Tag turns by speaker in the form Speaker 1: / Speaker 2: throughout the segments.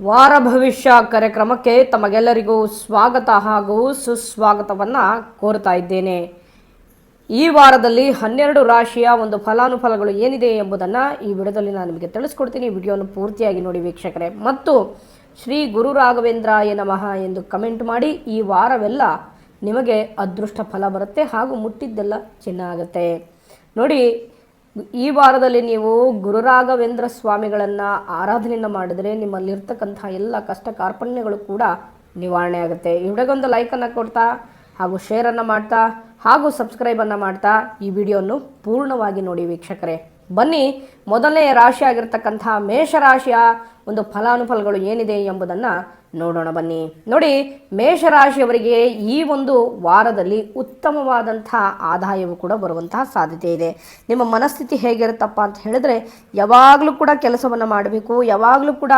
Speaker 1: ವಾರ ಭವಿಷ್ಯ ಕಾರ್ಯಕ್ರಮಕ್ಕೆ ತಮಗೆಲ್ಲರಿಗೂ ಸ್ವಾಗತ ಹಾಗೂ ಸುಸ್ವಾಗತವನ್ನು ಕೋರ್ತಾ ಇದ್ದೇನೆ. ಈ ವಾರದಲ್ಲಿ 12 ರಾಶಿಯ ಒಂದು ಫಲಾನುಫಲಗಳು ಏನಿದೆ ಎಂಬುದನ್ನು ಈ ವಿಡಿಯೋದಲ್ಲಿ ನಾನು ನಿಮಗೆ ತಿಳಿಸ್ಕೊಡ್ತೀನಿ. ವಿಡಿಯೋವನ್ನು ಪೂರ್ತಿಯಾಗಿ ನೋಡಿ ವೀಕ್ಷಕರೇ. ಮತ್ತು ಶ್ರೀ ಗುರು ರಾಘವೇಂದ್ರಾಯ ನಮಃ ಎಂದು ಕಮೆಂಟ್ ಮಾಡಿ. ಈ ವಾರವೆಲ್ಲ ನಿಮಗೆ ಅದೃಷ್ಟ ಫಲ ಬರುತ್ತೆ ಹಾಗೂ ಮುಟ್ಟಿದ್ದೆಲ್ಲ ಚಿನ್ನ ಆಗುತ್ತೆ. ನೋಡಿ, ಈ ವಾರದಲ್ಲಿ ನೀವು ಗುರು ರಾಘವೇಂದ್ರ ಸ್ವಾಮಿಗಳನ್ನು ಆರಾಧನೆಯನ್ನು ಮಾಡಿದರೆ ನಿಮ್ಮಲ್ಲಿರ್ತಕ್ಕಂಥ ಎಲ್ಲ ಕಷ್ಟ ಕಾರ್ಪಣ್ಯಗಳು ಕೂಡ ನಿವಾರಣೆ ಆಗುತ್ತೆ. ಈ ವಿಡಿಯೋಗೊಂದು ಲೈಕನ್ನು ಕೊಡ್ತಾ ಹಾಗೂ ಶೇರನ್ನು ಮಾಡ್ತಾ ಹಾಗೂ ಸಬ್ಸ್ಕ್ರೈಬನ್ನು ಮಾಡ್ತಾ ಈ ವಿಡಿಯೋವನ್ನು ಪೂರ್ಣವಾಗಿ ನೋಡಿ ವೀಕ್ಷಕರೇ. ಬನ್ನಿ, ಮೊದಲನೇ ರಾಶಿ ಆಗಿರ್ತಕ್ಕಂಥ ಮೇಷರಾಶಿಯ ಒಂದು ಫಲಾನುಫಲಗಳು ಏನಿದೆ ಎಂಬುದನ್ನು ನೋಡೋಣ ಬನ್ನಿ. ನೋಡಿ, ಮೇಷರಾಶಿಯವರಿಗೆ ಈ ಒಂದು ವಾರದಲ್ಲಿ ಉತ್ತಮವಾದಂಥ ಆದಾಯವು ಕೂಡ ಬರುವಂತಹ ಸಾಧ್ಯತೆ ಇದೆ. ನಿಮ್ಮ ಮನಸ್ಥಿತಿ ಹೇಗಿರುತ್ತಪ್ಪ ಅಂತ ಹೇಳಿದ್ರೆ, ಯಾವಾಗಲೂ ಕೂಡ ಕೆಲಸವನ್ನು ಮಾಡಬೇಕು, ಯಾವಾಗಲೂ ಕೂಡ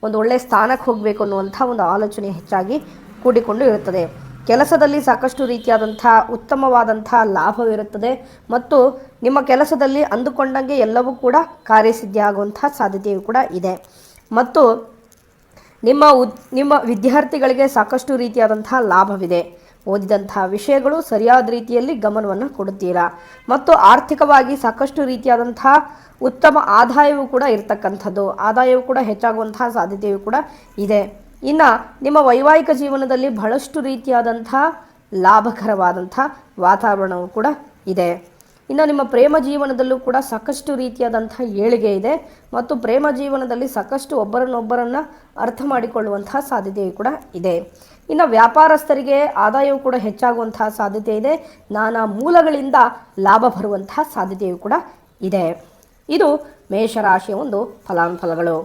Speaker 1: ಒಂದು ಒಳ್ಳೆಯ ಸ್ಥಾನಕ್ಕೆ ಹೋಗಬೇಕು ಅನ್ನುವಂಥ ಒಂದು ಆಲೋಚನೆ ಹೆಚ್ಚಾಗಿ ಕೂಡಿಕೊಂಡು ಇರುತ್ತದೆ. ಕೆಲಸದಲ್ಲಿ ಸಾಕಷ್ಟು ರೀತಿಯಾದಂಥ ಉತ್ತಮವಾದಂಥ ಲಾಭವಿರುತ್ತದೆ ಮತ್ತು ನಿಮ್ಮ ಕೆಲಸದಲ್ಲಿ ಅಂದುಕೊಂಡಂಗೆ ಎಲ್ಲವೂ ಕೂಡ ಕಾರ್ಯಸಿದ್ಧಿ ಆಗುವಂಥ ಸಾಧ್ಯತೆಯೂ ಕೂಡ ಇದೆ. ಮತ್ತು ನಿಮ್ಮ ವಿದ್ಯಾರ್ಥಿಗಳಿಗೆ ಸಾಕಷ್ಟು ರೀತಿಯಾದಂಥ ಲಾಭವಿದೆ. ಓದಿದಂಥ ವಿಷಯಗಳು ಸರಿಯಾದ ರೀತಿಯಲ್ಲಿ ಗಮನವನ್ನು ಕೊಡುತ್ತೀರಾ ಮತ್ತು ಆರ್ಥಿಕವಾಗಿ ಸಾಕಷ್ಟು ರೀತಿಯಾದಂಥ ಉತ್ತಮ ಆದಾಯವೂ ಕೂಡ ಇರತಕ್ಕಂಥದ್ದು, ಆದಾಯವೂ ಕೂಡ ಹೆಚ್ಚಾಗುವಂತಹ ಸಾಧ್ಯತೆಯೂ ಕೂಡ ಇದೆ. ಇನ್ನು ನಿಮ್ಮ ವೈವಾಹಿಕ ಜೀವನದಲ್ಲಿ ಬಹಳಷ್ಟು ರೀತಿಯಾದಂಥ ಲಾಭಕರವಾದಂಥ ವಾತಾವರಣವೂ ಕೂಡ ಇದೆ. ಇನ್ನು ನಿಮ್ಮ ಪ್ರೇಮ ಜೀವನದಲ್ಲೂ ಕೂಡ ಸಾಕಷ್ಟು ರೀತಿಯಾದಂಥ ಏಳಿಗೆ ಇದೆ ಮತ್ತು ಪ್ರೇಮ ಜೀವನದಲ್ಲಿ ಸಾಕಷ್ಟು ಒಬ್ಬರನ್ನೊಬ್ಬರನ್ನು ಅರ್ಥ ಮಾಡಿಕೊಳ್ಳುವಂತಹ ಸಾಧ್ಯತೆಯೂ ಕೂಡ ಇದೆ. ಇನ್ನು ವ್ಯಾಪಾರಸ್ಥರಿಗೆ ಆದಾಯವೂ ಕೂಡ ಹೆಚ್ಚಾಗುವಂತಹ ಸಾಧ್ಯತೆ ಇದೆ. ನಾನಾ ಮೂಲಗಳಿಂದ ಲಾಭ ಬರುವಂತಹ ಸಾಧ್ಯತೆಯೂ ಕೂಡ ಇದೆ. ಇದು ಮೇಷರಾಶಿಯ ಒಂದು ಫಲಾನುಫಲಗಳು.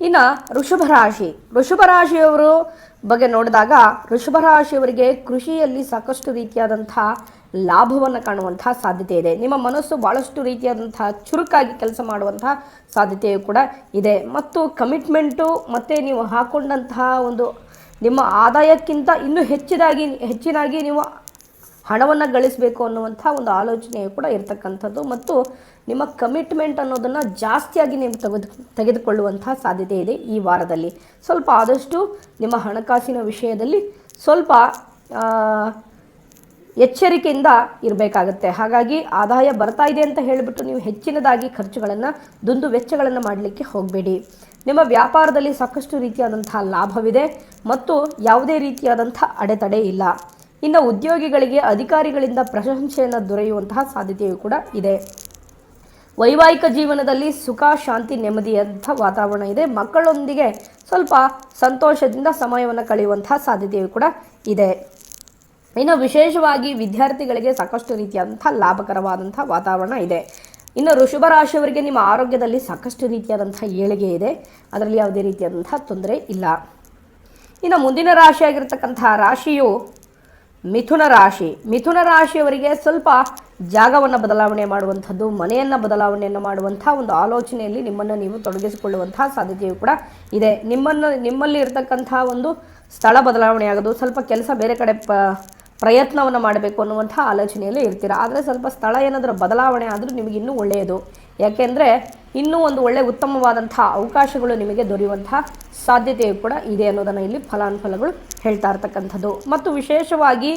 Speaker 1: ಇನ್ನು ವೃಷಭ ರಾಶಿಯವರು ಬಗ್ಗೆ ನೋಡಿದಾಗ, ವೃಷಭ ರಾಶಿಯವರಿಗೆ ಕೃಷಿಯಲ್ಲಿ ಸಾಕಷ್ಟು ರೀತಿಯಾದಂಥ ಲಾಭವನ್ನು ಕಾಣುವಂಥ ಸಾಧ್ಯತೆ ಇದೆ. ನಿಮ್ಮ ಮನಸ್ಸು ಭಾಳಷ್ಟು ರೀತಿಯಾದಂಥ ಚುರುಕಾಗಿ ಕೆಲಸ ಮಾಡುವಂಥ ಸಾಧ್ಯತೆಯೂ ಕೂಡ ಇದೆ. ಮತ್ತು ಕಮಿಟ್ಮೆಂಟು ಮತ್ತು ನೀವು ಹಾಕೊಂಡಂತಹ ಒಂದು ನಿಮ್ಮ ಆದಾಯಕ್ಕಿಂತ ಇನ್ನೂ ಹೆಚ್ಚಿನಾಗಿ ನೀವು ಹಣವನ್ನು ಗಳಿಸಬೇಕು ಅನ್ನುವಂಥ ಒಂದು ಆಲೋಚನೆಯು ಕೂಡ ಇರತಕ್ಕಂಥದ್ದು. ಮತ್ತು ನಿಮ್ಮ ಕಮಿಟ್ಮೆಂಟ್ ಅನ್ನೋದನ್ನು ಜಾಸ್ತಿಯಾಗಿ ನೀವು ತೆಗೆದುಕೊಳ್ಳುವಂಥ ಸಾಧ್ಯತೆ ಇದೆ. ಈ ವಾರದಲ್ಲಿ ಸ್ವಲ್ಪ ಆದಷ್ಟು ನಿಮ್ಮ ಹಣಕಾಸಿನ ವಿಷಯದಲ್ಲಿ ಸ್ವಲ್ಪ ಎಚ್ಚರಿಕೆಯಿಂದ ಇರಬೇಕಾಗತ್ತೆ. ಹಾಗಾಗಿ ಆದಾಯ ಬರ್ತಾ ಇದೆ ಅಂತ ಹೇಳಿಬಿಟ್ಟು ನೀವು ಹೆಚ್ಚಿನದಾಗಿ ಖರ್ಚುಗಳನ್ನು ದುಂದು ವೆಚ್ಚಗಳನ್ನು ಮಾಡಲಿಕ್ಕೆ ಹೋಗಬೇಡಿ. ನಿಮ್ಮ ವ್ಯಾಪಾರದಲ್ಲಿ ಸಾಕಷ್ಟು ರೀತಿಯಾದಂಥ ಲಾಭವಿದೆ ಮತ್ತು ಯಾವುದೇ ರೀತಿಯಾದಂಥ ಅಡೆತಡೆ ಇಲ್ಲ. ಇನ್ನು ಉದ್ಯೋಗಿಗಳಿಗೆ ಅಧಿಕಾರಿಗಳಿಂದ ಪ್ರಶಂಸೆಯನ್ನು ದೊರೆಯುವಂತಹ ಸಾಧ್ಯತೆಯೂ ಕೂಡ ಇದೆ. ವೈವಾಹಿಕ ಜೀವನದಲ್ಲಿ ಸುಖ, ಶಾಂತಿ, ನೆಮ್ಮದಿಯಂಥ ವಾತಾವರಣ ಇದೆ. ಮಕ್ಕಳೊಂದಿಗೆ ಸ್ವಲ್ಪ ಸಂತೋಷದಿಂದ ಸಮಯವನ್ನು ಕಳೆಯುವಂತಹ ಸಾಧ್ಯತೆಯೂ ಕೂಡ ಇದೆ. ಇನ್ನು ವಿಶೇಷವಾಗಿ ವಿದ್ಯಾರ್ಥಿಗಳಿಗೆ ಸಾಕಷ್ಟು ರೀತಿಯಾದಂಥ ಲಾಭಕರವಾದಂಥ ವಾತಾವರಣ ಇದೆ. ಇನ್ನು ವೃಷಭ ರಾಶಿಯವರಿಗೆ ನಿಮ್ಮ ಆರೋಗ್ಯದಲ್ಲಿ ಸಾಕಷ್ಟು ರೀತಿಯಾದಂಥ ಏಳಿಗೆ ಇದೆ. ಅದರಲ್ಲಿ ಯಾವುದೇ ರೀತಿಯಾದಂಥ ತೊಂದರೆ ಇಲ್ಲ. ಇನ್ನು ಮುಂದಿನ ರಾಶಿಯಾಗಿರ್ತಕ್ಕಂಥ ರಾಶಿಯು ಮಿಥುನ ರಾಶಿಯವರಿಗೆ ಸ್ವಲ್ಪ ಜಾಗವನ್ನು ಬದಲಾವಣೆ ಮಾಡುವಂಥದ್ದು, ಮನೆಯನ್ನು ಬದಲಾವಣೆಯನ್ನು ಮಾಡುವಂಥ ಒಂದು ಆಲೋಚನೆಯಲ್ಲಿ ನಿಮ್ಮನ್ನು ನೀವು ತೊಡಗಿಸಿಕೊಳ್ಳುವಂಥ ಸಾಧ್ಯತೆಯೂ ಕೂಡ ಇದೆ. ನಿಮ್ಮಲ್ಲಿ ಇರತಕ್ಕಂಥ ಒಂದು ಸ್ಥಳ ಬದಲಾವಣೆ ಆಗೋದು, ಸ್ವಲ್ಪ ಕೆಲಸ ಬೇರೆ ಕಡೆ ಪ್ರಯತ್ನವನ್ನು ಮಾಡಬೇಕು ಅನ್ನುವಂಥ ಆಲೋಚನೆಯಲ್ಲಿ ಇರ್ತೀರ. ಆದರೆ ಸ್ವಲ್ಪ ಸ್ಥಳ ಏನಾದರೂ ಬದಲಾವಣೆ ಆದರೂ ನಿಮಗೆ ಇನ್ನೂ ಒಳ್ಳೆಯದು. ಯಾಕೆಂದರೆ ಇನ್ನೂ ಒಂದು ಒಳ್ಳೆಯ ಉತ್ತಮವಾದಂಥ ಅವಕಾಶಗಳು ನಿಮಗೆ ದೊರೆಯುವಂಥ ಸಾಧ್ಯತೆಯೂ ಕೂಡ ಇದೆ ಅನ್ನೋದನ್ನು ಇಲ್ಲಿ ಫಲಾನುಫಲಗಳು ಹೇಳ್ತಾ ಇರ್ತಕ್ಕಂಥದ್ದು. ಮತ್ತು ವಿಶೇಷವಾಗಿ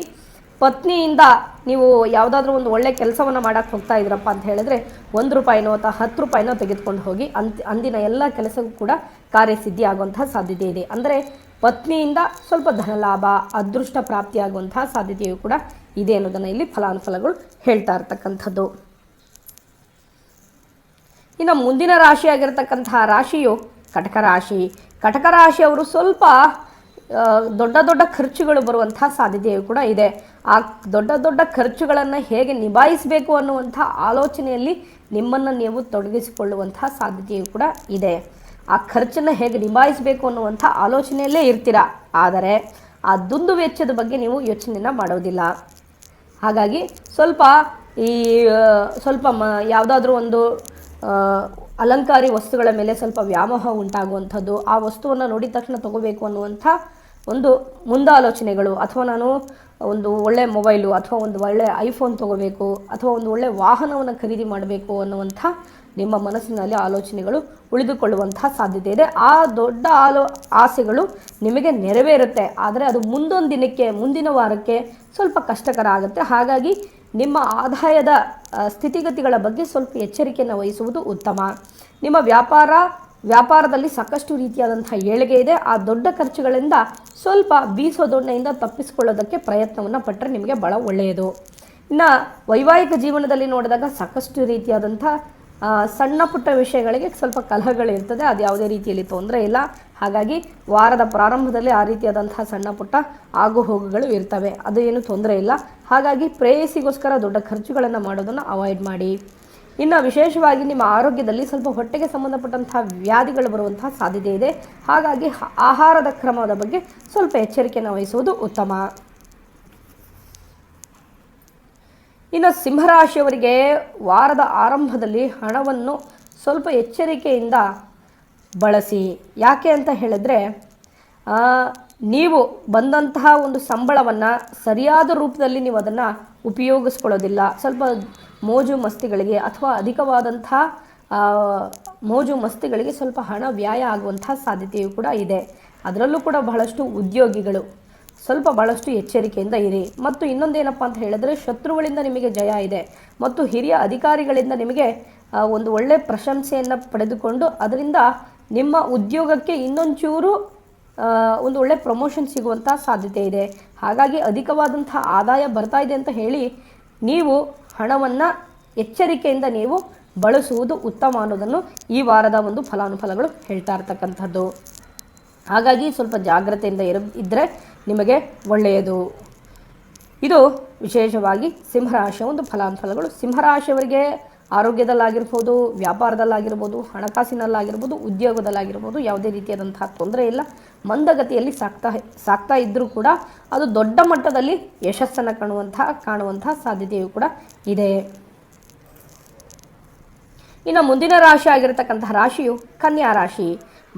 Speaker 1: ಪತ್ನಿಯಿಂದ ನೀವು ಯಾವುದಾದ್ರೂ ಒಂದು ಒಳ್ಳೆಯ ಕೆಲಸವನ್ನು ಮಾಡೋಕ್ಕೆ ಹೋಗ್ತಾ ಇದ್ದೀರಪ್ಪ ಅಂತ ಹೇಳಿದ್ರೆ ₹1 ಅಥವಾ ₹10 ತೆಗೆದುಕೊಂಡು ಹೋಗಿ ಅಂದಿನ ಎಲ್ಲ ಕೆಲಸಕ್ಕೂ ಕೂಡ ಕಾರ್ಯಸಿದ್ಧಿ ಆಗುವಂತಹ ಸಾಧ್ಯತೆ ಇದೆ. ಅಂದರೆ ಪತ್ನಿಯಿಂದ ಸ್ವಲ್ಪ ಧನಲಾಭ, ಅದೃಷ್ಟ ಪ್ರಾಪ್ತಿಯಾಗುವಂತಹ ಸಾಧ್ಯತೆಯೂ ಕೂಡ ಇದೆ ಅನ್ನೋದನ್ನು ಇಲ್ಲಿ ಫಲಾನುಫಲಗಳು ಹೇಳ್ತಾ ಇರ್ತಕ್ಕಂಥದ್ದು. ಇನ್ನು ಮುಂದಿನ ರಾಶಿಯಾಗಿರ್ತಕ್ಕಂತಹ ರಾಶಿಯು ಕಟಕ ರಾಶಿಯವರು ಸ್ವಲ್ಪ ದೊಡ್ಡ ಖರ್ಚುಗಳು ಬರುವಂಥ ಸಾಧ್ಯತೆಯೂ ಕೂಡ ಇದೆ. ಆ ದೊಡ್ಡ ಖರ್ಚುಗಳನ್ನು ಹೇಗೆ ನಿಭಾಯಿಸಬೇಕು ಅನ್ನುವಂಥ ಆಲೋಚನೆಯಲ್ಲಿ ನಿಮ್ಮನ್ನು ನೀವು ತೊಡಗಿಸಿಕೊಳ್ಳುವಂಥ ಸಾಧ್ಯತೆಯೂ ಕೂಡ ಇದೆ. ಆ ಖರ್ಚನ್ನು ಹೇಗೆ ನಿಭಾಯಿಸಬೇಕು ಅನ್ನುವಂಥ ಆಲೋಚನೆಯಲ್ಲೇ ಇರ್ತೀರ. ಆದರೆ ಆ ದುಂದು ವೆಚ್ಚದ ಬಗ್ಗೆ ನೀವು ಯೋಚನೆಯನ್ನು ಮಾಡೋದಿಲ್ಲ. ಹಾಗಾಗಿ ಸ್ವಲ್ಪ ಯಾವುದಾದ್ರೂ ಒಂದು ಅಲಂಕಾರಿ ವಸ್ತುಗಳ ಮೇಲೆ ಸ್ವಲ್ಪ ವ್ಯಾಮೋಹ ಉಂಟಾಗುವಂಥದ್ದು, ಆ ವಸ್ತುವನ್ನು ನೋಡಿದ ತಕ್ಷಣ ತಗೋಬೇಕು ಅನ್ನುವಂಥ ಒಂದು ಮುಂದಾಲೋಚನೆಗಳು, ಅಥವಾ ನಾನು ಒಂದು ಒಳ್ಳೆಯ ಮೊಬೈಲು ಅಥವಾ ಒಂದು ಒಳ್ಳೆಯ ಐಫೋನ್ ತೊಗೋಬೇಕು ಅಥವಾ ಒಂದು ಒಳ್ಳೆಯ ವಾಹನವನ್ನು ಖರೀದಿ ಮಾಡಬೇಕು ಅನ್ನುವಂಥ ನಿಮ್ಮ ಮನಸ್ಸಿನಲ್ಲಿ ಆಲೋಚನೆಗಳು ಉಳಿದುಕೊಳ್ಳುವಂತಹ ಸಾಧ್ಯತೆ ಇದೆ. ಆ ದೊಡ್ಡ ಆಸೆಗಳು ನಿಮಗೆ ನೆರವೇರುತ್ತೆ, ಆದರೆ ಅದು ಮುಂದೊಂದು ದಿನಕ್ಕೆ, ಮುಂದಿನ ವಾರಕ್ಕೆ ಸ್ವಲ್ಪ ಕಷ್ಟಕರ ಆಗುತ್ತೆ. ಹಾಗಾಗಿ ನಿಮ್ಮ ಆದಾಯದ ಸ್ಥಿತಿಗತಿಗಳ ಬಗ್ಗೆ ಸ್ವಲ್ಪ ಎಚ್ಚರಿಕೆಯನ್ನು ವಹಿಸುವುದು ಉತ್ತಮ. ನಿಮ್ಮ ವ್ಯಾಪಾರದಲ್ಲಿ ಸಾಕಷ್ಟು ರೀತಿಯಾದಂಥ ಏಳಿಗೆ ಇದೆ. ಆ ದೊಡ್ಡ ಖರ್ಚುಗಳಿಂದ ಸ್ವಲ್ಪ ಬೀಸೋ ದೊಣ್ಣೆಯಿಂದ ತಪ್ಪಿಸಿಕೊಳ್ಳೋದಕ್ಕೆ ಪ್ರಯತ್ನವನ್ನು ಪಟ್ಟರೆ ನಿಮಗೆ ಭಾಳ ಒಳ್ಳೆಯದು. ಇನ್ನು ವೈವಾಹಿಕ ಜೀವನದಲ್ಲಿ ನೋಡಿದಾಗ ಸಾಕಷ್ಟು ರೀತಿಯಾದಂಥ ಸಣ್ಣ ಪುಟ್ಟ ವಿಷಯಗಳಿಗೆ ಸ್ವಲ್ಪ ಕಲಹಗಳಿರ್ತದೆ. ಅದು ಯಾವುದೇ ರೀತಿಯಲ್ಲಿ ತೊಂದರೆ ಇಲ್ಲ. ಹಾಗಾಗಿ ವಾರದ ಪ್ರಾರಂಭದಲ್ಲಿ ಆ ರೀತಿಯಾದಂತಹ ಸಣ್ಣ ಪುಟ್ಟ ಆಗು ಹೋಗುಗಳು ಇರ್ತವೆ, ಅದು ಏನು ತೊಂದರೆ ಇಲ್ಲ. ಹಾಗಾಗಿ ಪ್ರೇಯಸಿಗೋಸ್ಕರ ದೊಡ್ಡ ಖರ್ಚುಗಳನ್ನು ಮಾಡೋದನ್ನು ಅವಾಯ್ಡ್ ಮಾಡಿ. ಇನ್ನು ವಿಶೇಷವಾಗಿ ನಿಮ್ಮ ಆರೋಗ್ಯದಲ್ಲಿ ಸ್ವಲ್ಪ ಹೊಟ್ಟೆಗೆ ಸಂಬಂಧಪಟ್ಟಂಥ ವ್ಯಾಧಿಗಳು ಬರುವಂತಹ ಸಾಧ್ಯತೆ ಇದೆ. ಹಾಗಾಗಿ ಆಹಾರದ ಕ್ರಮದ ಬಗ್ಗೆ ಸ್ವಲ್ಪ ಎಚ್ಚರಿಕೆಯನ್ನು ವಹಿಸುವುದು ಉತ್ತಮ. ಇನ್ನು ಸಿಂಹರಾಶಿಯವರಿಗೆ ವಾರದ ಆರಂಭದಲ್ಲಿ ಹಣವನ್ನು ಸ್ವಲ್ಪ ಎಚ್ಚರಿಕೆಯಿಂದ ಬಳಸಿ. ಯಾಕೆ ಅಂತ ಹೇಳಿದ್ರೆ, ನೀವು ಬಂದಂತಹ ಒಂದು ಸಂಬಳವನ್ನು ಸರಿಯಾದ ರೂಪದಲ್ಲಿ ನೀವು ಅದನ್ನು ಉಪಯೋಗಿಸ್ಕೊಳ್ಳೋದಿಲ್ಲ. ಸ್ವಲ್ಪ ಮೋಜು ಮಸ್ತಿಗಳಿಗೆ ಅಥವಾ ಅಧಿಕವಾದಂಥ ಮೋಜು ಮಸ್ತಿಗಳಿಗೆ ಸ್ವಲ್ಪ ಹಣ ವ್ಯಯ ಆಗುವಂಥ ಸಾಧ್ಯತೆಯೂ ಕೂಡ ಇದೆ. ಅದರಲ್ಲೂ ಕೂಡ ಬಹಳಷ್ಟು ಉದ್ಯೋಗಿಗಳು ಭಾಳಷ್ಟು ಎಚ್ಚರಿಕೆಯಿಂದ ಇರಿ. ಮತ್ತು ಇನ್ನೊಂದೇನಪ್ಪ ಅಂತ ಹೇಳಿದ್ರೆ, ಶತ್ರುಗಳಿಂದ ನಿಮಗೆ ಜಯ ಇದೆ ಮತ್ತು ಹಿರಿಯ ಅಧಿಕಾರಿಗಳಿಂದ ನಿಮಗೆ ಒಂದು ಒಳ್ಳೆಯ ಪ್ರಶಂಸೆಯನ್ನು ಪಡೆದುಕೊಂಡು ಅದರಿಂದ ನಿಮ್ಮ ಉದ್ಯೋಗಕ್ಕೆ ಇನ್ನೊಂಚೂರು ಒಂದು ಒಳ್ಳೆ ಪ್ರಮೋಷನ್ ಸಿಗುವಂಥ ಸಾಧ್ಯತೆ ಇದೆ. ಹಾಗಾಗಿ ಅಧಿಕವಾದಂಥ ಆದಾಯ ಬರ್ತಾ ಇದೆ ಅಂತ ಹೇಳಿ ನೀವು ಹಣವನ್ನು ಎಚ್ಚರಿಕೆಯಿಂದ ನೀವು ಬಳಸುವುದು ಉತ್ತಮ ಅನ್ನೋದನ್ನು ಈ ವಾರದ ಒಂದು ಫಲಾನುಫಲಗಳು ಹೇಳ್ತಾ ಇರ್ತಕ್ಕಂಥದ್ದು. ಹಾಗಾಗಿ ಸ್ವಲ್ಪ ಜಾಗ್ರತೆಯಿಂದ ಇದ್ದರೆ ನಿಮಗೆ ಒಳ್ಳೆಯದು. ಇದು ವಿಶೇಷವಾಗಿ ಸಿಂಹರಾಶಿಯ ಒಂದು ಫಲಾನುಫಲಗಳು. ಸಿಂಹರಾಶಿಯವರಿಗೆ ಆರೋಗ್ಯದಲ್ಲಾಗಿರ್ಬೋದು, ವ್ಯಾಪಾರದಲ್ಲಾಗಿರ್ಬೋದು, ಹಣಕಾಸಿನಲ್ಲಾಗಿರ್ಬೋದು, ಉದ್ಯೋಗದಲ್ಲಾಗಿರ್ಬೋದು ಯಾವುದೇ ರೀತಿಯಾದಂತಹ ತೊಂದರೆ ಇಲ್ಲ. ಮಂದಗತಿಯಲ್ಲಿ ಸಾಕ್ತಾ ಇದ್ದರೂ ಕೂಡ ಅದು ದೊಡ್ಡ ಮಟ್ಟದಲ್ಲಿ ಯಶಸ್ಸನ್ನು ಕಾಣುವಂತಹ ಸಾಧ್ಯತೆಯೂ ಕೂಡ ಇದೆ. ಇನ್ನು ಮುಂದಿನ ರಾಶಿ ಆಗಿರತಕ್ಕಂತಹ ರಾಶಿಯು ಕನ್ಯಾ ರಾಶಿ.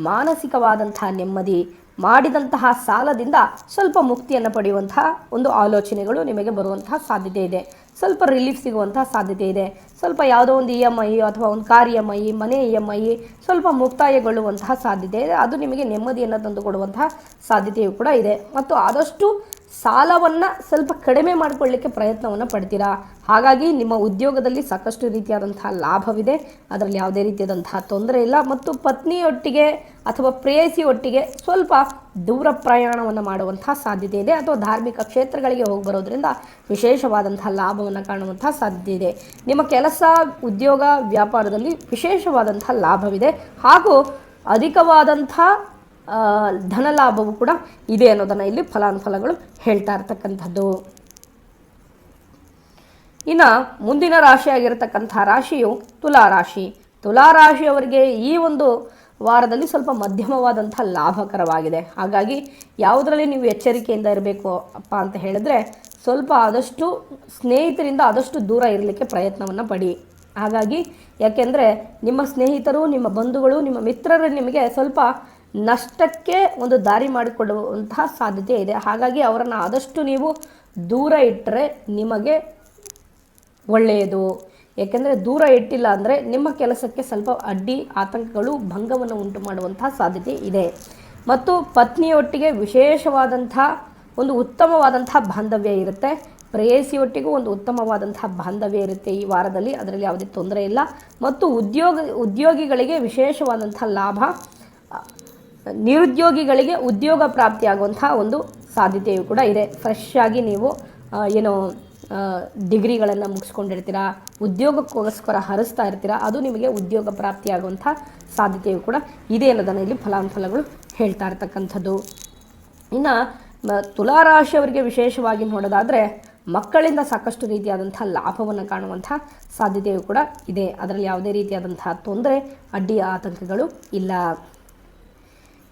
Speaker 1: ಮಾನಸಿಕವಾದಂತಹ ನೆಮ್ಮದಿ, ಮಾಡಿದಂತಹ ಸಾಲದಿಂದ ಸ್ವಲ್ಪ ಮುಕ್ತಿಯನ್ನು ಪಡೆಯುವಂತಹ ಒಂದು ಆಲೋಚನೆಗಳು ನಿಮಗೆ ಬರುವಂತಹ ಸಾಧ್ಯತೆ ಇದೆ. ಸ್ವಲ್ಪ ರಿಲೀಫ್ ಸಿಗುವಂತಹ ಸಾಧ್ಯತೆ ಇದೆ. ಸ್ವಲ್ಪ ಯಾವುದೋ ಒಂದು EMI ಅಥವಾ ಒಂದು ಕಾರ್ EMI, ಮನೆ EMI ಸ್ವಲ್ಪ ಮುಕ್ತಾಯಗೊಳ್ಳುವಂತಹ ಸಾಧ್ಯತೆ ಇದೆ. ಅದು ನಿಮಗೆ ನೆಮ್ಮದಿಯನ್ನು ತಂದುಕೊಡುವಂತಹ ಸಾಧ್ಯತೆಯೂ ಕೂಡ ಇದೆ. ಮತ್ತು ಆದಷ್ಟು ಸಾಲವನ್ನು ಸ್ವಲ್ಪ ಕಡಿಮೆ ಮಾಡಿಕೊಳ್ಳಿಕ್ಕೆ ಪ್ರಯತ್ನವನ್ನು ಪಡ್ತೀರಾ. ಹಾಗಾಗಿ ನಿಮ್ಮ ಉದ್ಯೋಗದಲ್ಲಿ ಸಾಕಷ್ಟು ರೀತಿಯಾದಂತಹ ಲಾಭವಿದೆ, ಅದರಲ್ಲಿ ಯಾವುದೇ ರೀತಿಯಾದಂತಹ ತೊಂದರೆ ಇಲ್ಲ. ಮತ್ತು ಪತ್ನಿಯೊಟ್ಟಿಗೆ ಅಥವಾ ಪ್ರೇಯಸಿಯೊಟ್ಟಿಗೆ ಸ್ವಲ್ಪ ದೂರ ಪ್ರಯಾಣವನ್ನು ಮಾಡುವಂತಹ ಸಾಧ್ಯತೆ ಇದೆ. ಅಥವಾ ಧಾರ್ಮಿಕ ಕ್ಷೇತ್ರಗಳಿಗೆ ಹೋಗಿ ಬರೋದ್ರಿಂದ ವಿಶೇಷವಾದಂತಹ ಲಾಭವನ್ನು ಕಾಣುವಂತಹ ಸಾಧ್ಯತೆ ಇದೆ. ನಿಮ್ಮ ಕೆಲಸ, ಉದ್ಯೋಗ, ವ್ಯಾಪಾರದಲ್ಲಿ ವಿಶೇಷವಾದಂತಹ ಲಾಭವಿದೆ ಹಾಗೂ ಅಧಿಕವಾದಂಥ ಧನಲಾಭವು ಕೂಡ ಇದೆ ಅನ್ನೋದನ್ನು ಇಲ್ಲಿ ಫಲಾನುಫಲಗಳು ಹೇಳ್ತಾ ಇರ್ತಕ್ಕಂಥದ್ದು. ಇನ್ನು ಮುಂದಿನ ರಾಶಿಯಾಗಿರ್ತಕ್ಕಂಥ ರಾಶಿಯು ತುಲಾರಾಶಿ. ತುಲಾರಾಶಿಯವರಿಗೆ ಈ ಒಂದು ವಾರದಲ್ಲಿ ಸ್ವಲ್ಪ ಮಧ್ಯಮವಾದಂಥ ಲಾಭಕರವಾಗಿದೆ. ಹಾಗಾಗಿ ಯಾವುದರಲ್ಲಿ ನೀವು ಎಚ್ಚರಿಕೆಯಿಂದ ಇರಬೇಕು ಅಪ್ಪ ಅಂತ ಹೇಳಿದ್ರೆ, ಸ್ವಲ್ಪ ಆದಷ್ಟು ಸ್ನೇಹಿತರಿಂದ ಆದಷ್ಟು ದೂರ ಇರಲಿಕ್ಕೆ ಪ್ರಯತ್ನವನ್ನು ಪಡಿ. ಹಾಗಾಗಿ ಯಾಕೆಂದರೆ ನಿಮ್ಮ ಸ್ನೇಹಿತರು, ನಿಮ್ಮ ಬಂಧುಗಳು, ನಿಮ್ಮ ಮಿತ್ರರು ನಿಮಗೆ ಸ್ವಲ್ಪ ನಷ್ಟಕ್ಕೆ ಒಂದು ದಾರಿ ಮಾಡಿಕೊಡುವಂತಹ ಸಾಧ್ಯತೆ ಇದೆ. ಹಾಗಾಗಿ ಅವರನ್ನು ಆದಷ್ಟು ನೀವು ದೂರ ಇಟ್ಟರೆ ನಿಮಗೆ ಒಳ್ಳೆಯದು. ಏಕೆಂದರೆ ದೂರ ಇಟ್ಟಿಲ್ಲ ಅಂದರೆ ನಿಮ್ಮ ಕೆಲಸಕ್ಕೆ ಸ್ವಲ್ಪ ಅಡ್ಡಿ, ಆತಂಕಗಳು, ಭಂಗವನ್ನು ಉಂಟು ಮಾಡುವಂತಹ ಸಾಧ್ಯತೆ ಇದೆ. ಮತ್ತು ಪತ್ನಿಯೊಟ್ಟಿಗೆ ವಿಶೇಷವಾದಂಥ ಒಂದು ಉತ್ತಮವಾದಂಥ ಬಾಂಧವ್ಯ ಇರುತ್ತೆ. ಪ್ರೇಯಸಿಯೊಟ್ಟಿಗೂ ಒಂದು ಉತ್ತಮವಾದಂತಹ ಬಾಂಧವ್ಯ ಇರುತ್ತೆ ಈ ವಾರದಲ್ಲಿ, ಅದರಲ್ಲಿ ಯಾವುದೇ ತೊಂದರೆ ಇಲ್ಲ. ಮತ್ತು ಉದ್ಯೋಗಿಗಳಿಗೆ ವಿಶೇಷವಾದಂಥ ಲಾಭ, ನಿರುದ್ಯೋಗಿಗಳಿಗೆ ಉದ್ಯೋಗ ಪ್ರಾಪ್ತಿಯಾಗುವಂಥ ಒಂದು ಸಾಧ್ಯತೆಯೂ ಕೂಡ ಇದೆ. ಫ್ರೆಶ್ ಆಗಿ ನೀವು ಡಿಗ್ರಿಗಳನ್ನು ಮುಗಿಸ್ಕೊಂಡಿರ್ತೀರಾ, ಉದ್ಯೋಗಕ್ಕೋಸ್ಕರ ಹರಿಸ್ತಾ ಇರ್ತೀರಾ, ಅದು ನಿಮಗೆ ಉದ್ಯೋಗ ಪ್ರಾಪ್ತಿಯಾಗುವಂಥ ಸಾಧ್ಯತೆಯೂ ಕೂಡ ಇದೆ ಅನ್ನೋದನ್ನು ಇಲ್ಲಿ ಫಲಾನುಫಲಗಳು ಹೇಳ್ತಾ ಇರ್ತಕ್ಕಂಥದ್ದು. ಇನ್ನು ತುಲಾರಾಶಿಯವರಿಗೆ ವಿಶೇಷವಾಗಿ ನೋಡೋದಾದರೆ ಮಕ್ಕಳಿಂದ ಸಾಕಷ್ಟು ರೀತಿಯಾದಂಥ ಲಾಭವನ್ನು ಕಾಣುವಂಥ ಸಾಧ್ಯತೆಯೂ ಕೂಡ ಇದೆ. ಅದರಲ್ಲಿ ಯಾವುದೇ ರೀತಿಯಾದಂಥ ತೊಂದರೆ, ಅಡ್ಡಿ, ಆತಂಕಗಳು ಇಲ್ಲ.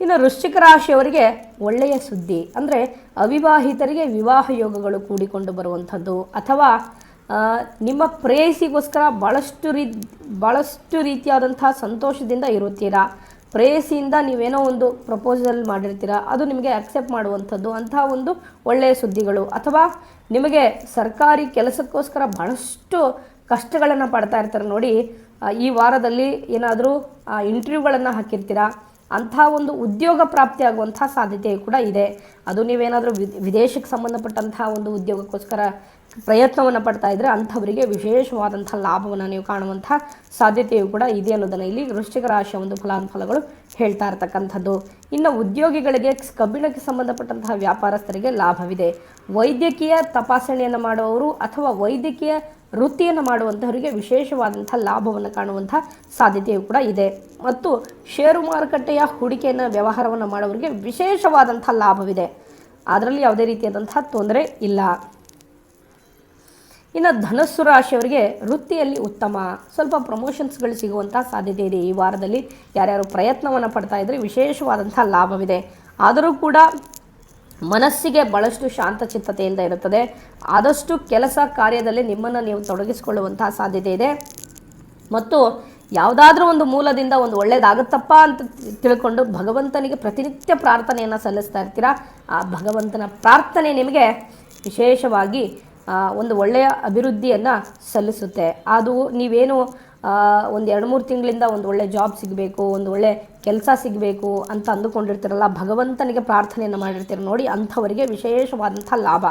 Speaker 1: ಇನ್ನು ವೃಶ್ಚಿಕ ರಾಶಿಯವರಿಗೆ ಒಳ್ಳೆಯ ಸುದ್ದಿ ಅಂದರೆ ಅವಿವಾಹಿತರಿಗೆ ವಿವಾಹ ಯೋಗಗಳು ಕೂಡಿಕೊಂಡು ಬರುವಂಥದ್ದು, ಅಥವಾ ನಿಮ್ಮ ಪ್ರೇಯಸಿಗೋಸ್ಕರ ಭಾಳಷ್ಟು ರೀತಿಯಾದಂಥ ಸಂತೋಷದಿಂದ ಇರುತ್ತೀರಾ. ಪ್ರೇಯಸಿಯಿಂದ ನೀವೇನೋ ಒಂದು ಪ್ರಪೋಸಲ್ ಮಾಡಿರ್ತೀರ, ಅದು ನಿಮಗೆ ಅಕ್ಸೆಪ್ಟ್ ಮಾಡುವಂಥದ್ದು, ಅಂತಹ ಒಂದು ಒಳ್ಳೆಯ ಸುದ್ದಿಗಳು. ಅಥವಾ ನಿಮಗೆ ಸರ್ಕಾರಿ ಕೆಲಸಕ್ಕೋಸ್ಕರ ಭಾಳಷ್ಟು ಕಷ್ಟಗಳನ್ನು ಪಡ್ತಾ ಇರ್ತಾರೆ ನೋಡಿ, ಈ ವಾರದಲ್ಲಿ ಏನಾದರೂ ಇಂಟರ್ವ್ಯೂಗಳನ್ನು ಹಾಕಿರ್ತೀರಾ, ಅಂಥ ಒಂದು ಉದ್ಯೋಗ ಪ್ರಾಪ್ತಿಯಾಗುವಂಥ ಸಾಧ್ಯತೆ ಕೂಡ ಇದೆ. ಅದು ನೀವೇನಾದರೂ ವಿದೇಶಕ್ಕೆ ಸಂಬಂಧಪಟ್ಟಂಥ ಒಂದು ಉದ್ಯೋಗಕ್ಕೋಸ್ಕರ ಪ್ರಯತ್ನವನ್ನು ಪಡ್ತಾ ಇದ್ದರೆ ಅಂಥವರಿಗೆ ವಿಶೇಷವಾದಂಥ ಲಾಭವನ್ನು ನೀವು ಕಾಣುವಂಥ ಸಾಧ್ಯತೆಯು ಕೂಡ ಇದೆ ಅನ್ನೋದನ್ನು ಇಲ್ಲಿ ವೃಶ್ಚಿಕ ರಾಶಿಯ ಒಂದು ಫಲಾನುಫಲಗಳು ಹೇಳ್ತಾ ಇರತಕ್ಕಂಥದ್ದು. ಇನ್ನು ಉದ್ಯೋಗಿಗಳಿಗೆ, ಕಬ್ಬಿಣಕ್ಕೆ ಸಂಬಂಧಪಟ್ಟಂತಹ ವ್ಯಾಪಾರಸ್ಥರಿಗೆ ಲಾಭವಿದೆ. ವೈದ್ಯಕೀಯ ತಪಾಸಣೆಯನ್ನು ಮಾಡುವವರು ಅಥವಾ ವೈದ್ಯಕೀಯ ವೃತ್ತಿಯನ್ನು ಮಾಡುವಂಥವರಿಗೆ ವಿಶೇಷವಾದಂಥ ಲಾಭವನ್ನು ಕಾಣುವಂಥ ಸಾಧ್ಯತೆಯು ಕೂಡ ಇದೆ. ಮತ್ತು ಷೇರು ಮಾರುಕಟ್ಟೆಯ ಹೂಡಿಕೆಯನ್ನು ವ್ಯವಹಾರವನ್ನು ಮಾಡುವವರಿಗೆ ವಿಶೇಷವಾದಂಥ ಲಾಭವಿದೆ. ಅದರಲ್ಲಿ ಯಾವುದೇ ರೀತಿಯಾದಂಥ ತೊಂದರೆ ಇಲ್ಲ. ಇನ್ನು ಧನಸ್ಸು ರಾಶಿಯವರಿಗೆ ವೃತ್ತಿಯಲ್ಲಿ ಉತ್ತಮ, ಸ್ವಲ್ಪ ಪ್ರಮೋಷನ್ಸ್ಗಳು ಸಿಗುವಂಥ ಸಾಧ್ಯತೆ ಇದೆ. ಈ ವಾರದಲ್ಲಿ ಯಾರ್ಯಾರು ಪ್ರಯತ್ನವನ್ನು ಪಡ್ತಾ ಇದ್ದರೆ ವಿಶೇಷವಾದಂಥ ಲಾಭವಿದೆ. ಆದರೂ ಕೂಡ ಮನಸ್ಸಿಗೆ ಭಾಳಷ್ಟು ಶಾಂತಚಿತ್ತತೆಯಿಂದ ಇರುತ್ತದೆ. ಆದಷ್ಟು ಕೆಲಸ ಕಾರ್ಯದಲ್ಲಿ ನಿಮ್ಮನ್ನು ನೀವು ತೊಡಗಿಸಿಕೊಳ್ಳುವಂಥ ಸಾಧ್ಯತೆ ಇದೆ. ಮತ್ತು ಯಾವುದಾದ್ರೂ ಒಂದು ಮೂಲದಿಂದ ಒಂದು ಒಳ್ಳೆಯದಾಗುತ್ತಪ್ಪ ಅಂತ ತಿಳ್ಕೊಂಡು ಭಗವಂತನಿಗೆ ಪ್ರತಿನಿತ್ಯ ಪ್ರಾರ್ಥನೆಯನ್ನು ಸಲ್ಲಿಸ್ತಾ ಇರ್ತೀರಾ. ಆ ಭಗವಂತನ ಪ್ರಾರ್ಥನೆ ನಿಮಗೆ ವಿಶೇಷವಾಗಿ ಒಂದು ಒಳ್ಳೆಯ ಅಭಿವೃದ್ಧಿಯನ್ನು ಸಲ್ಲಿಸುತ್ತೆ. ಅದು ನೀವೇನು ಒಂದು 2-3 ತಿಂಗಳಿಂದ ಒಂದು ಒಳ್ಳೆ ಜಾಬ್ ಸಿಗಬೇಕು, ಒಂದು ಒಳ್ಳೆ ಕೆಲಸ ಸಿಗಬೇಕು ಅಂತ ಅಂದುಕೊಂಡಿರ್ತೀರಲ್ಲ, ಭಗವಂತನಿಗೆ ಪ್ರಾರ್ಥನೆಯನ್ನು ಮಾಡಿರ್ತೀರ ನೋಡಿ, ಅಂಥವರಿಗೆ ವಿಶೇಷವಾದಂಥ ಲಾಭ.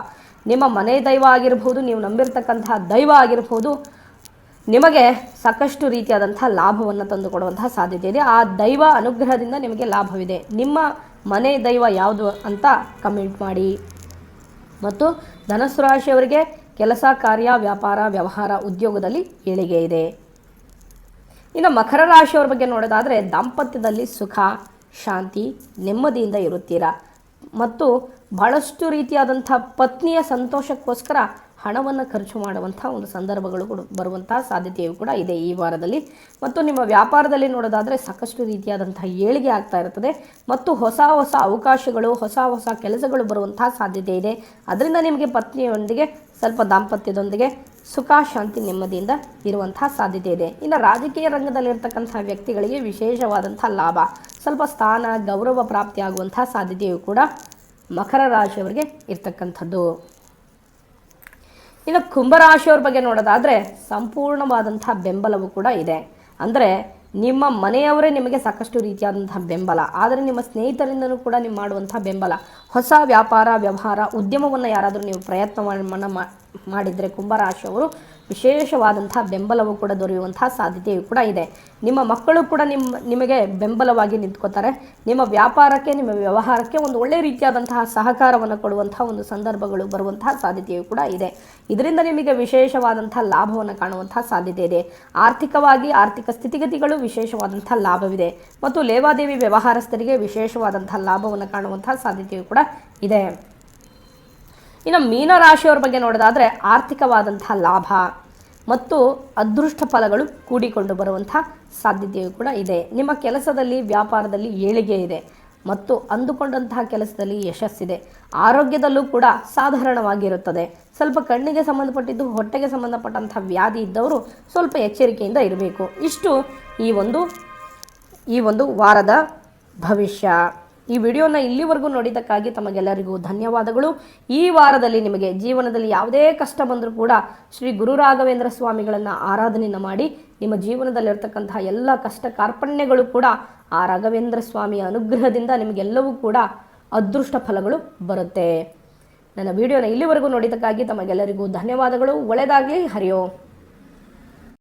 Speaker 1: ನಿಮ್ಮ ಮನೆ ದೈವ ಆಗಿರ್ಬೋದು, ನೀವು ನಂಬಿರ್ತಕ್ಕಂತಹ ದೈವ ಆಗಿರ್ಬೋದು, ನಿಮಗೆ ಸಾಕಷ್ಟು ರೀತಿಯಾದಂಥ ಲಾಭವನ್ನು ತಂದುಕೊಡುವಂಥ ಸಾಧ್ಯತೆ ಇದೆ. ಆ ದೈವ ಅನುಗ್ರಹದಿಂದ ನಿಮಗೆ ಲಾಭವಿದೆ. ನಿಮ್ಮ ಮನೆ ದೈವ ಯಾವುದು ಅಂತ ಕಮೆಂಟ್ ಮಾಡಿ. ಮತ್ತು ಧನಸ್ಸು ರಾಶಿಯವರಿಗೆ ಕೆಲಸ ಕಾರ್ಯ, ವ್ಯಾಪಾರ, ವ್ಯವಹಾರ, ಉದ್ಯೋಗದಲ್ಲಿ ಏಳಿಗೆ ಇದೆ. ಇನ್ನು ಮಕರ ರಾಶಿಯವರ ಬಗ್ಗೆ ನೋಡೋದಾದರೆ ದಾಂಪತ್ಯದಲ್ಲಿ ಸುಖ, ಶಾಂತಿ, ನೆಮ್ಮದಿಯಿಂದ ಇರುತ್ತೀರಾ. ಮತ್ತು ಬಹಳಷ್ಟು ರೀತಿಯಾದಂಥ ಪತ್ನಿಯ ಸಂತೋಷಕ್ಕೋಸ್ಕರ ಹಣವನ್ನು ಖರ್ಚು ಮಾಡುವಂಥ ಒಂದು ಸಂದರ್ಭಗಳು ಬರುವಂಥ ಸಾಧ್ಯತೆಯು ಕೂಡ ಇದೆ ಈ ವಾರದಲ್ಲಿ. ಮತ್ತು ನಿಮ್ಮ ವ್ಯಾಪಾರದಲ್ಲಿ ನೋಡೋದಾದರೆ ಸಾಕಷ್ಟು ರೀತಿಯಾದಂಥ ಏಳಿಗೆ ಆಗ್ತಾ ಇರ್ತದೆ. ಮತ್ತು ಹೊಸ ಹೊಸ ಅವಕಾಶಗಳು, ಹೊಸ ಹೊಸ ಕೆಲಸಗಳು ಬರುವಂಥ ಸಾಧ್ಯತೆ ಇದೆ. ಅದರಿಂದ ನಿಮಗೆ ಪತ್ನಿಯೊಂದಿಗೆ ಸ್ವಲ್ಪ ದಾಂಪತ್ಯದೊಂದಿಗೆ ಸುಖ, ಶಾಂತಿ, ನೆಮ್ಮದಿಯಿಂದ ಇರುವಂಥ ಸಾಧ್ಯತೆ ಇದೆ. ಇನ್ನು ರಾಜಕೀಯ ರಂಗದಲ್ಲಿರ್ತಕ್ಕಂಥ ವ್ಯಕ್ತಿಗಳಿಗೆ ವಿಶೇಷವಾದಂಥ ಲಾಭ, ಸ್ವಲ್ಪ ಸ್ಥಾನ, ಗೌರವ ಪ್ರಾಪ್ತಿಯಾಗುವಂಥ ಸಾಧ್ಯತೆಯು ಕೂಡ ಮಕರ ರಾಶಿಯವರಿಗೆ ಇರ್ತಕ್ಕಂಥದ್ದು. ಇನ್ನು ಕುಂಭರಾಶಿಯವ್ರ ಬಗ್ಗೆ ನೋಡೋದಾದರೆ ಸಂಪೂರ್ಣವಾದಂಥ ಬೆಂಬಲವೂ ಕೂಡ ಇದೆ. ಅಂದರೆ ನಿಮ್ಮ ಮನೆಯವರೇ ನಿಮಗೆ ಸಾಕಷ್ಟು ರೀತಿಯಾದಂಥ ಬೆಂಬಲ, ಆದರೆ ನಿಮ್ಮ ಸ್ನೇಹಿತರಿಂದನೂ ಕೂಡ ನೀವು ಮಾಡುವಂಥ ಬೆಂಬಲ. ಹೊಸ ವ್ಯಾಪಾರ, ವ್ಯವಹಾರ, ಉದ್ಯಮವನ್ನು ಯಾರಾದರೂ ನೀವು ಪ್ರಯತ್ನವನ್ನು ಮಾಡಿದರೆ ಕುಂಭರಾಶಿಯವರು ವಿಶೇಷವಾದಂಥ ಬೆಂಬಲವೂ ಕೂಡ ದೊರೆಯುವಂಥ ಸಾಧ್ಯತೆಯೂ ಕೂಡ ಇದೆ. ನಿಮ್ಮ ಮಕ್ಕಳು ಕೂಡ ನಿಮಗೆ ಬೆಂಬಲವಾಗಿ ನಿಂತ್ಕೋತಾರೆ. ನಿಮ್ಮ ವ್ಯಾಪಾರಕ್ಕೆ, ನಿಮ್ಮ ವ್ಯವಹಾರಕ್ಕೆ ಒಂದು ಒಳ್ಳೆಯ ರೀತಿಯಾದಂತಹ ಸಹಕಾರವನ್ನು ಕೊಡುವಂಥ ಒಂದು ಸಂದರ್ಭಗಳು ಬರುವಂತಹ ಸಾಧ್ಯತೆಯೂ ಕೂಡ ಇದೆ. ಇದರಿಂದ ನಿಮಗೆ ವಿಶೇಷವಾದಂಥ ಲಾಭವನ್ನು ಕಾಣುವಂಥ ಸಾಧ್ಯತೆ ಇದೆ. ಆರ್ಥಿಕವಾಗಿ ಆರ್ಥಿಕ ಸ್ಥಿತಿಗತಿಗಳು ವಿಶೇಷವಾದಂಥ ಲಾಭವಿದೆ. ಮತ್ತು ಲೇವಾದೇವಿ ವ್ಯವಹಾರಸ್ಥರಿಗೆ ವಿಶೇಷವಾದಂಥ ಲಾಭವನ್ನು ಕಾಣುವಂಥ ಸಾಧ್ಯತೆಯೂ ಕೂಡ ಇದೆ. ಇನ್ನು ಮೀನರಾಶಿಯವರ ಬಗ್ಗೆ ನೋಡೋದಾದರೆ ಆರ್ಥಿಕವಾದಂಥ ಲಾಭ ಮತ್ತು ಅದೃಷ್ಟ ಫಲಗಳು ಕೂಡಿಕೊಂಡು ಬರುವಂಥ ಸಾಧ್ಯತೆಯೂ ಕೂಡ ಇದೆ. ನಿಮ್ಮ ಕೆಲಸದಲ್ಲಿ, ವ್ಯಾಪಾರದಲ್ಲಿ ಏಳಿಗೆ ಇದೆ ಮತ್ತು ಅಂದುಕೊಂಡಂತಹ ಕೆಲಸದಲ್ಲಿ ಯಶಸ್ಸಿದೆ. ಆರೋಗ್ಯದಲ್ಲೂ ಕೂಡ ಸಾಧಾರಣವಾಗಿರುತ್ತದೆ. ಸ್ವಲ್ಪ ಕಣ್ಣಿಗೆ ಸಂಬಂಧಪಟ್ಟಿದ್ದು, ಹೊಟ್ಟೆಗೆ ಸಂಬಂಧಪಟ್ಟಂಥ ವ್ಯಾಧಿ ಇದ್ದವರು ಸ್ವಲ್ಪ ಎಚ್ಚರಿಕೆಯಿಂದ ಇರಬೇಕು. ಇಷ್ಟು ಈ ಒಂದು ವಾರದ ಭವಿಷ್ಯ. ಈ ವಿಡಿಯೋನ ಇಲ್ಲಿವರೆಗೂ ನೋಡಿದ್ದಕ್ಕಾಗಿ ತಮಗೆಲ್ಲರಿಗೂ ಧನ್ಯವಾದಗಳು. ಈ ವಾರದಲ್ಲಿ ನಿಮಗೆ ಜೀವನದಲ್ಲಿ ಯಾವುದೇ ಕಷ್ಟ ಬಂದರೂ ಕೂಡ ಶ್ರೀ ಗುರು ರಾಘವೇಂದ್ರ ಸ್ವಾಮಿಗಳನ್ನು ಆರಾಧನೆಯನ್ನು ಮಾಡಿ ನಿಮ್ಮ ಜೀವನದಲ್ಲಿರ್ತಕ್ಕಂತಹ ಎಲ್ಲ ಕಷ್ಟ ಕಾರ್ಪಣ್ಯಗಳು ಕೂಡ ಆ ರಾಘವೇಂದ್ರ ಸ್ವಾಮಿಯ ಅನುಗ್ರಹದಿಂದ ನಿಮಗೆಲ್ಲವೂ ಕೂಡ ಅದೃಷ್ಟ ಫಲಗಳು ಬರುತ್ತೆ. ನನ್ನ ವಿಡಿಯೋನ ಇಲ್ಲಿವರೆಗೂ ನೋಡಿದ್ದಕ್ಕಾಗಿ ತಮಗೆಲ್ಲರಿಗೂ ಧನ್ಯವಾದಗಳು. ಒಳ್ಳೆಯದಾಗಲಿ. ಹರಿ ಓಂ.